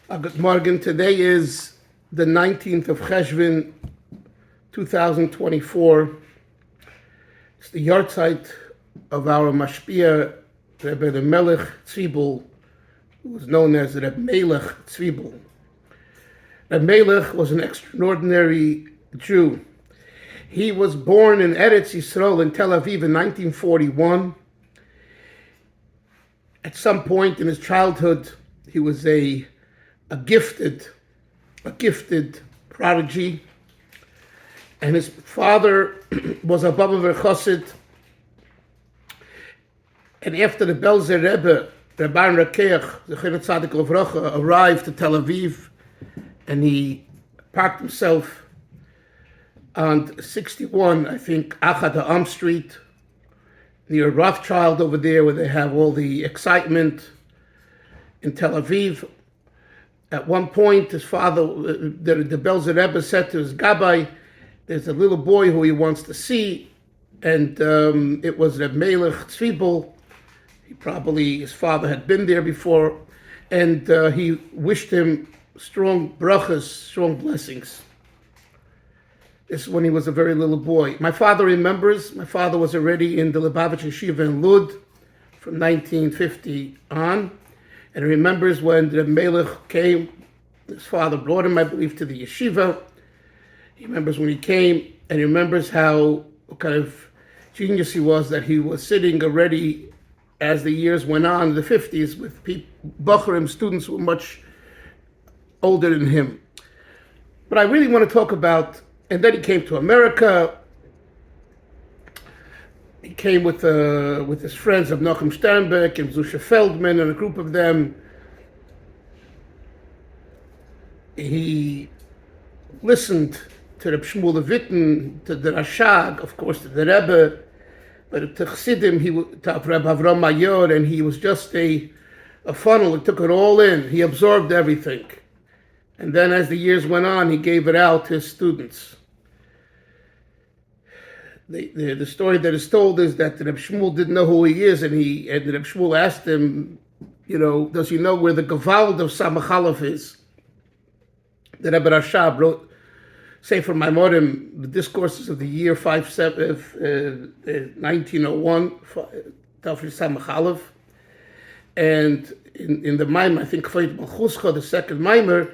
Good morning. Today is the 19th of Cheshvan, 2024. It's the Yahrtzeit of our Mashpia, Rebbe the Meilech Zwiebel, who was known as Rebbe Meilech Zwiebel. Rebbe Meilech was an extraordinary Jew. He was born in Eretz Yisrael in Tel Aviv in 1941. At some point in his childhood, he was a gifted prodigy, and his father was a Baba Chasid. And after the Belzer Rebbe, Rabban Rakeach, the Tzaddik Levracha, arrived to Tel Aviv, and he parked himself on 61, I think, Achad Ha'am Street, near Rothschild over there, where they have all the excitement in Tel Aviv. At one point, his father, the Belzer Rebbe, said to his Gabbai, there's a little boy who he wants to see, and it was Reb Meilech Zwiebel. His father had been there before, and he wished him strong brachas, strong blessings. This is when he was a very little boy. My father remembers, my father was already in the Lubavitch Yeshiva in Lud from 1950 on. And he remembers when the Meilech came, his father brought him, I believe, to the yeshiva. He remembers when he came, and he remembers what kind of genius he was, that he was sitting already as the years went on in the 50s with Bachurim, students who were much older than him. But I really want to talk about, and then he came to America. He came with his friends of Nachum Sternberg and Zusha Feldman and a group of them. He listened to Reb Shmuel Levitten, to the Rashag, of course, to the Rebbe, but to Chassidim, to Reb Avram Mayor, and he was just a funnel. He took it all in. He absorbed everything. And then as the years went on, he gave it out to his students. The story that is told is that Reb Shmuel didn't know who he is, and Reb Shmuel asked him, does he know where the Gewalt of Samachalef is? The Rebbe Rashab wrote Sefer Maimorim, the discourses of the year 1901, Dalfin Samachalef, and in the Maimor, I think Kveit Malchuscha, the second Maimor,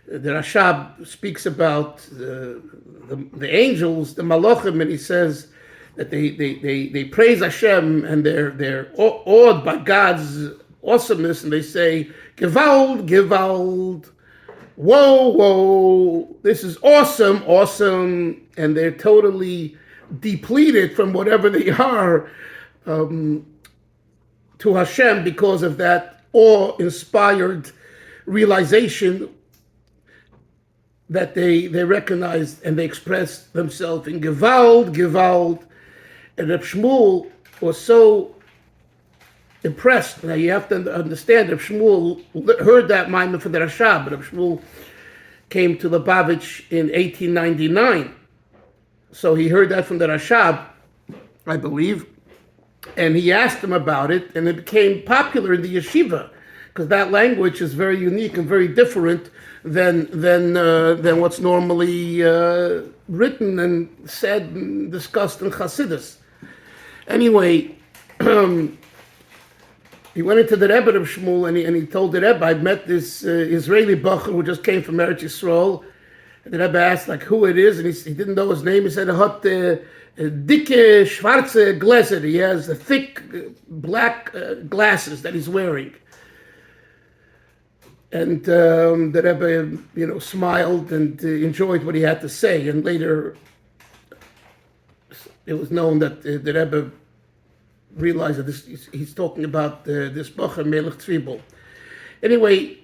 the Rashab speaks about the angels, the Malachim, and he says that they praise Hashem, and they're awed by God's awesomeness, and they say, Gewalt, Gewalt, whoa, this is awesome, and they're totally depleted from whatever they are to Hashem because of that awe-inspired realization that they recognized, and they expressed themselves in Gewalt. And Reb Shmuel was so impressed. Now you have to understand, Reb Shmuel heard that Maimon from the Rashab, but Reb Shmuel came to Lubavitch in 1899. So he heard that from the Rashab, I believe, and he asked him about it, and it became popular in the yeshiva, because that language is very unique and very different than what's normally written and said and discussed in Chasidus. Anyway, he went into the Rebbe of Shmuel, and he told the Rebbe, I met this Israeli bacher who just came from Eretz Yisrael. And the Rebbe asked who it is, and he didn't know his name. He said, hat dicke schwarze Gläser. He has the thick black glasses that he's wearing. And the Rebbe, smiled and enjoyed what he had to say. And later, it was known that the Rebbe realized that he's talking about this Bacher Meilech Zwiebel. Anyway,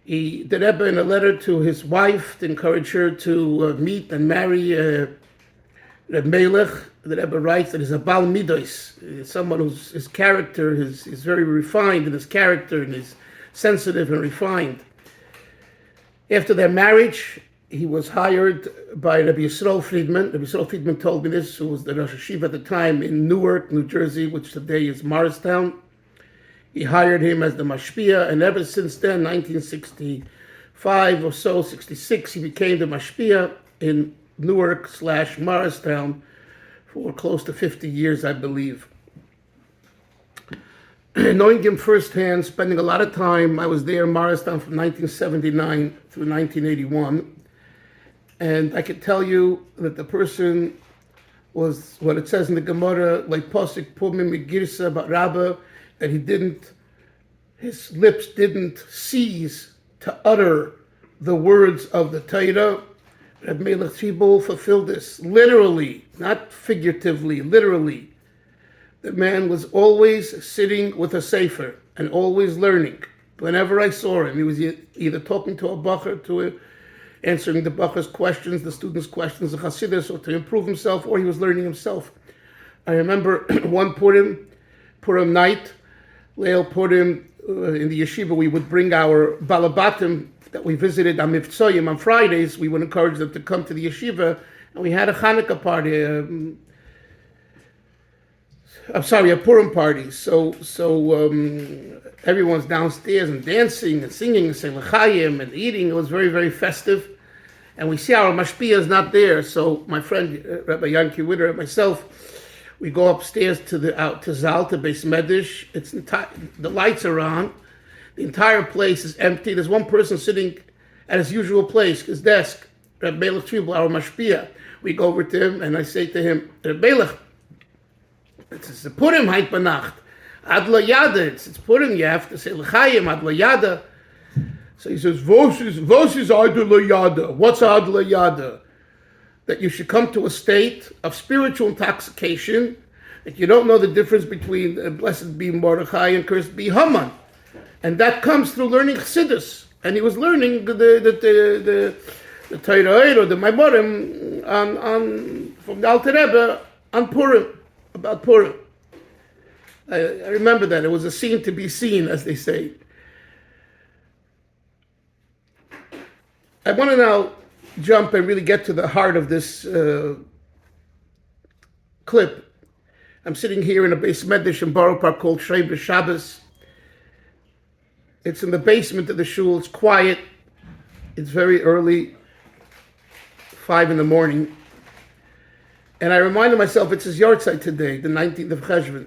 the Rebbe, in a letter to his wife, to encourage her to meet and marry Reb Meilech, the Rebbe writes that he's a Baal Midos, someone his character is very refined in his character, and is sensitive and refined. After their marriage, he was hired by Rabbi Yisrael Friedman. Rabbi Yisrael Friedman told me this, who was the Rosh Hashiva at the time in Newark, New Jersey, which today is Morristown. He hired him as the Mashpia, and ever since then, 1960, or so, 66, he became the mashpia in Newark/Morristown for close to 50 years, I believe. Knowing him firsthand, spending a lot of time, I was there in Morristown from 1979 through 1981. And I can tell you that the person was what it says in the Gemara, like Posik Pumim Girsa Rabba, that his lips didn't cease to utter the words of the Torah. Reb Meilech Zwiebel fulfilled this literally, not figuratively, literally. The man was always sitting with a sefer and always learning. Whenever I saw him, he was either talking to a bacher, answering the bacher's questions, the students' questions, the Chasidus, or to improve himself, or he was learning himself. I remember one Purim night, Leil Purim, in the yeshiva, we would bring our balabatim that we visited on Mivtzoyim on Fridays. We would encourage them to come to the yeshiva, and we had a Hanukkah party. A Purim party. So everyone's downstairs and dancing and singing and saying l'chaim and eating. It was very, very festive. And we see our mashpia is not there. So my friend Rabbi Yanki Witter and myself, we go upstairs to Zal, to Beis Medrash. The lights are on. The entire place is empty. There's one person sitting at his usual place, his desk. Rabbi Meilech Zwiebel, our mashpia. We go over to him and I say to him, Rabbi Meilech, it's a Purim heit banacht. Ad lo yada, it's Purim, you have to say l'chaim, ad lo yada. So he says, Vos is ad lo yada. What's ad lo yada? That you should come to a state of spiritual intoxication, that you don't know the difference between blessed be Mordechai and cursed be Haman. And that comes through learning Chassidus. And he was learning the Torah or the Maimorim from the Alter Rebbe on Purim. About Purim. I remember that. It was a scene to be seen, as they say. I want to now jump and really get to the heart of this clip. I'm sitting here in a Beis Medrash in Borough Park called Shrei B'Shabbos. It's in the basement of the shul. It's quiet. It's very early, 5 in the morning. And I reminded myself it's his Yahrtzeit today, the 19th of Cheshvan.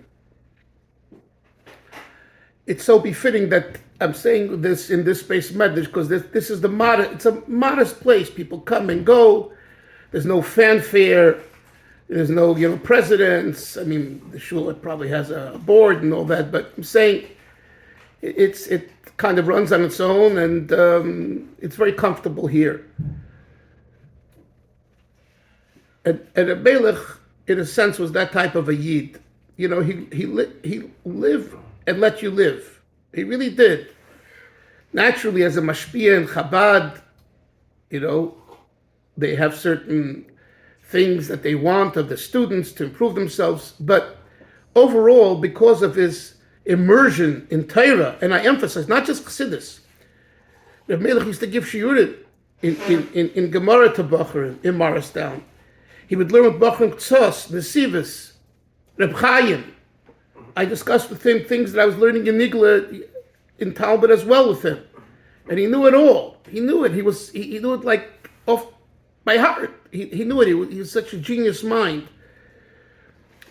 It's so befitting that I'm saying this in this Beis Medrash because this is it's a modest place. People come and go. There's no fanfare. There's no presidents. I mean, the shul probably has a board and all that, but I'm saying it kind of runs on its own, and it's very comfortable here. And Meilech, in a sense, was that type of a yid. He lived and let you live. He really did. Naturally, as a mashpia in Chabad, they have certain things that they want of the students to improve themselves. But overall, because of his immersion in Torah, and I emphasize, not just Chassidus, Reb Meilech used to give shiurim in Gemara to Bacher in Morristown. He would learn with Bachrim Ktsos, Nesivus, Reb Chaim. I discussed with him things that I was learning in Nigla, in Talmud as well with him. And he knew it all. He knew it. He knew it like off by heart. He knew it. He was such a genius mind.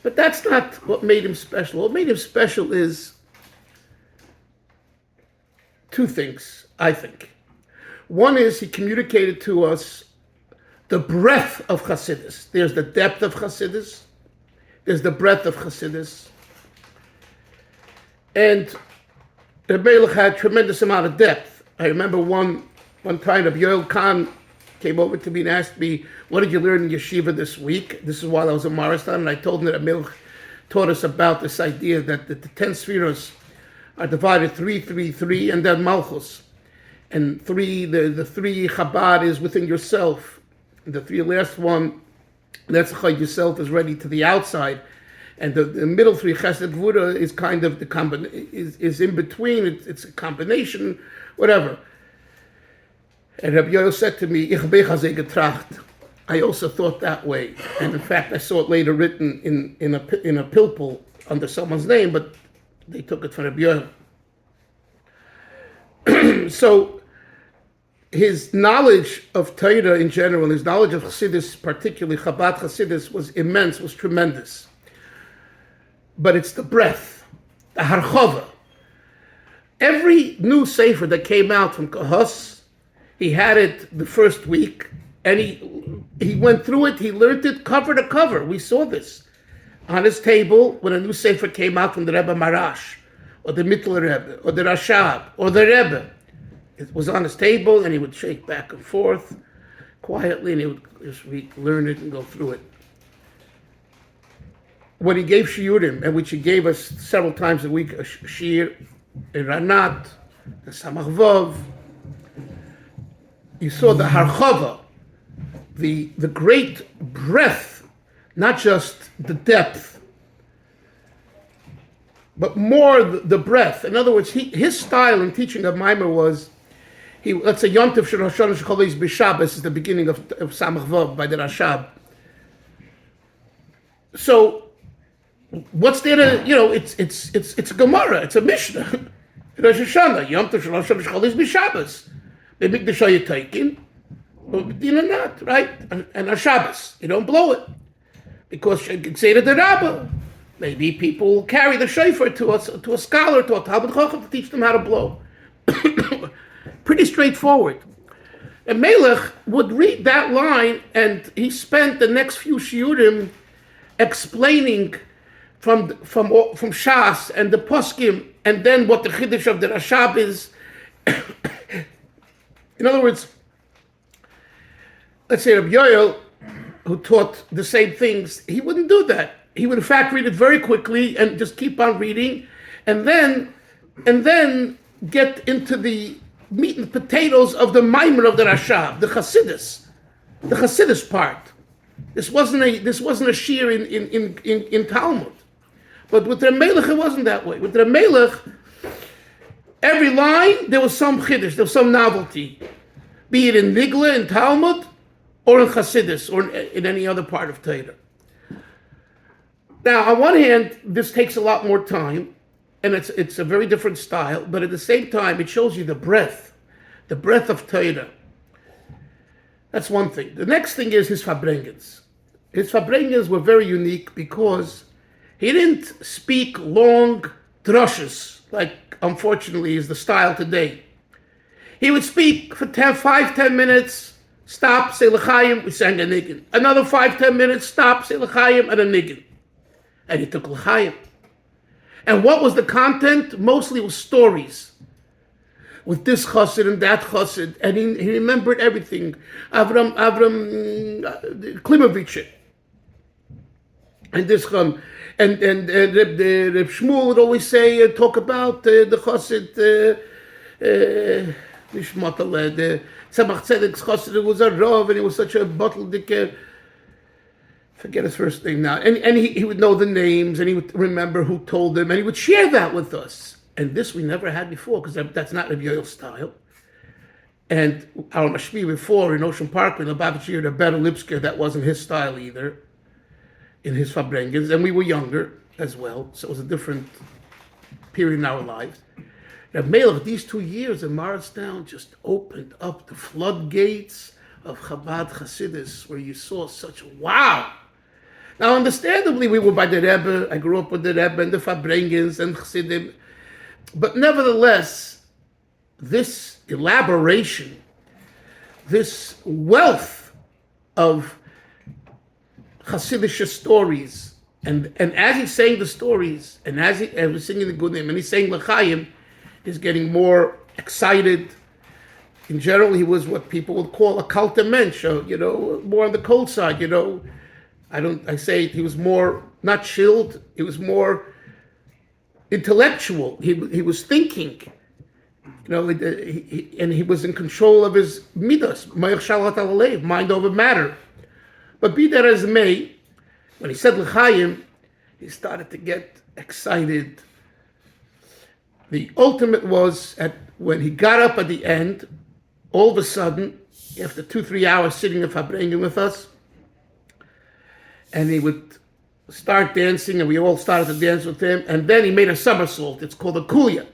But that's not what made him special. What made him special is two things, I think. One is he communicated to us the breadth of Chassidus. There's the depth of Chassidus. There's the breadth of Chassidus. And the Meilech had tremendous amount of depth. I remember one time Rabbi Yoel Khan came over to me and asked me, what did you learn in yeshiva this week? This is while I was in Morristown, and I told him that Meilech taught us about this idea that the 10 spheres are divided 3, and then Malchus. And the 3 Chabad is within yourself. The 3 last one, that's how yourself is ready to the outside. And the middle 3, Chesed Gvura, is kind of is in between. It's a combination, whatever. And Rabbi Yoel said to me, Ich bin hazeh getracht. I also thought that way. And in fact, I saw it later written in a pilpul under someone's name, but they took it from Rabbi Yoel. So his knowledge of Torah in general, his knowledge of Chassidus, particularly Chabad Chassidus, was immense, was tremendous. But it's the breadth, the harchova. Every new sefer that came out from Kahos, he had it the first week, and he went through it, he learned it cover to cover. We saw this on his table when a new sefer came out from the Rebbe Marash, or the Mittler Rebbe, or the Rashab, or the Rebbe. It was on his table, and he would shake back and forth quietly, and he would just learn it and go through it. When he gave shiurim, and which he gave us several times a week, a shiur, a ranat, a samach vov, you saw the harchava, the great breadth, not just the depth, but more the breadth. In other words, his style in teaching of Maimer was, let's say Yom Tov Shel Rosh Hashanah Shechol B'Shabbos is the beginning of Samach Vav by the Rashab. So, what's there to, it's a Gemara, it's a Mishnah. Rosh Hashanah, Yom Tov Shel Rosh Hashanah Shechol B'Shabbos. They make the Shoyah Taikin, but not, right? And on Shabbos, you don't blow it. Because you can say to the Rabbah, maybe people will carry the shofar to a scholar, to a Talmud Chacham, to teach them how to blow. Pretty straightforward. And Meilech would read that line, and he spent the next few shiurim explaining from Shas and the Poskim, and then what the Chiddush of the Rashab is. In other words, let's say Rabbi Yoel, who taught the same things, he wouldn't do that. He would in fact read it very quickly and just keep on reading, and then get into the meat and potatoes of the Maimer of the Rashab, the Chasidus part. This wasn't a shiur in Talmud, but with Reb Meilech it wasn't that way. With Reb Meilech, every line there was some chiddush, there was some novelty, be it in Nigla in Talmud, or in Chasidus, or in any other part of Torah. Now, on one hand, this takes a lot more time, and it's a very different style, but at the same time, it shows you the breadth of Torah. That's one thing. The next thing is his Fabrengens. His Fabrengens were very unique because he didn't speak long drushes, like unfortunately is the style today. He would speak for 5-10 minutes, stop, say l'chaim, we sang a niggin. Another 5-10 minutes, stop, say l'chaim, and a niggin. And he took l'chaim. And what was the content? Mostly it was stories. With this chassid and that chassid. And he remembered everything. Avram Klimovich. And this and Reb Shmuel would always say, talk about the chassid, the Tzemach Tzedek's chassid was a Rav, and he was such a bottleneck. Forget his first name now. And he would know the names, and he would remember who told him, and he would share that with us. And this we never had before, because that's not Rabbi Yoel's style. And our Mashmi before in Ocean Park, in Lubavitcher, the Better Lipsker, that wasn't his style either, in his Fabrengens. And we were younger as well, so it was a different period in our lives. Now, Meilech, these 2 years in Morristown just opened up the floodgates of Chabad Chasidus, where you saw such wow. Now, understandably, we were by the Rebbe. I grew up with the Rebbe and the Fabrengens and Chassidim. But nevertheless, this elaboration, this wealth of Hasidic stories, and as he's saying the stories, and as he's singing the good name, and he's saying L'chaim, he's getting more excited. In general, he was what people would call a cult mensch, more on the cold side, I say he was more, not chilled, he was more intellectual. He was thinking, and he was in control of his Midos, mind over matter. But be that as it may, when he said L'chaim, he started to get excited. The ultimate was when he got up at the end, all of a sudden, after 2-3 hours sitting in Fabrengen with us, and he would start dancing, and we all started to dance with him, and then he made a somersault. It's called a kulia.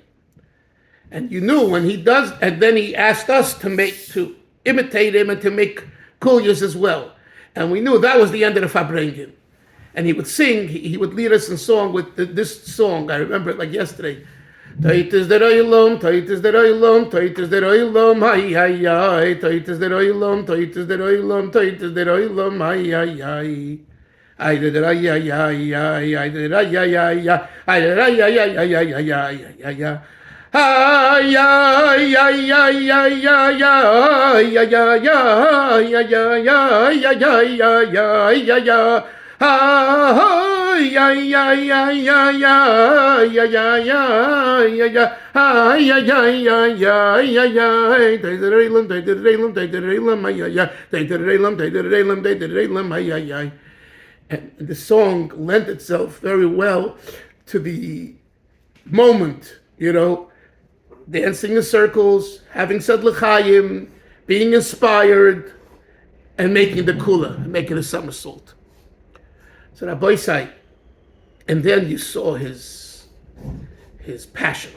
And you knew when he does, and then he asked us to imitate him and to make kulyas as well. And we knew that was the end of the Fabrengen. And he would sing, he would lead us in song with this song. I remember it like yesterday. Tait is der Oilom, Tait is der Oilom, Tait is der Oilom, ay, ay, ay, Tait is der Oilom, Tait is der Oilom, Tait is der Oilom, ay, ay, ay. Ay, der ay, ay, ay, ay, ay, der ay, ay, ay, ay, ay, der ay, ay, ay, ay, ay, ay, ay, ay, ay. Ay, ay, ay, ay, ay, ay, ay, ay, ay, ay, ay, ay, ay, ay, ay, ay, ay, ay. Ay, ay, ay, ay, ay, ay, ay, ay, ay, ay, ay, ay, ay, ay, they did relam, they did relam, they did relam, ay, ay, ay, they did relam, they did relam, they did relam, ay, ay, ay. And the song lent itself very well to the moment, dancing in circles, having said l'chaim, being inspired, and making the kula, making a somersault. So that boy said, and then you saw his passion.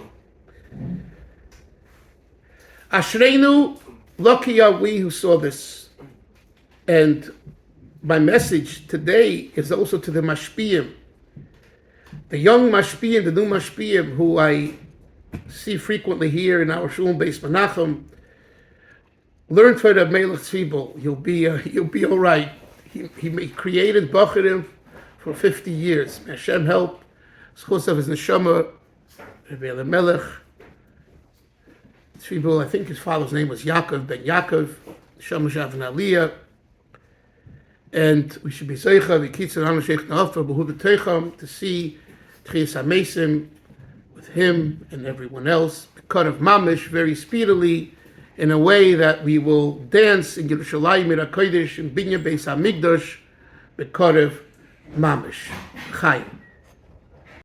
Ashreinu, lucky are we who saw this. And my message today is also to the mashpiyim, the young mashpiyim, the new mashpiyim, who I see frequently here in our shul base Menachem. Learn for the Meilech Zwiebel. You'll be all right. He created Bacharim for 50 years. May Hashem help. Schus of his neshama, Meilech Zwiebel. I think his father's name was Yaakov ben Yaakov. Neshama Shav and Aliyah. And we should be zeicha v'kitzur hanu sheikh na'afar b'hu b'teicham to see Tchias HaMesim with him and everyone else, cut of mamish very speedily, in a way that we will dance in Yerushalayim Kodesh in Binyan Beis HaMikdash, cut of mamish. Chaim.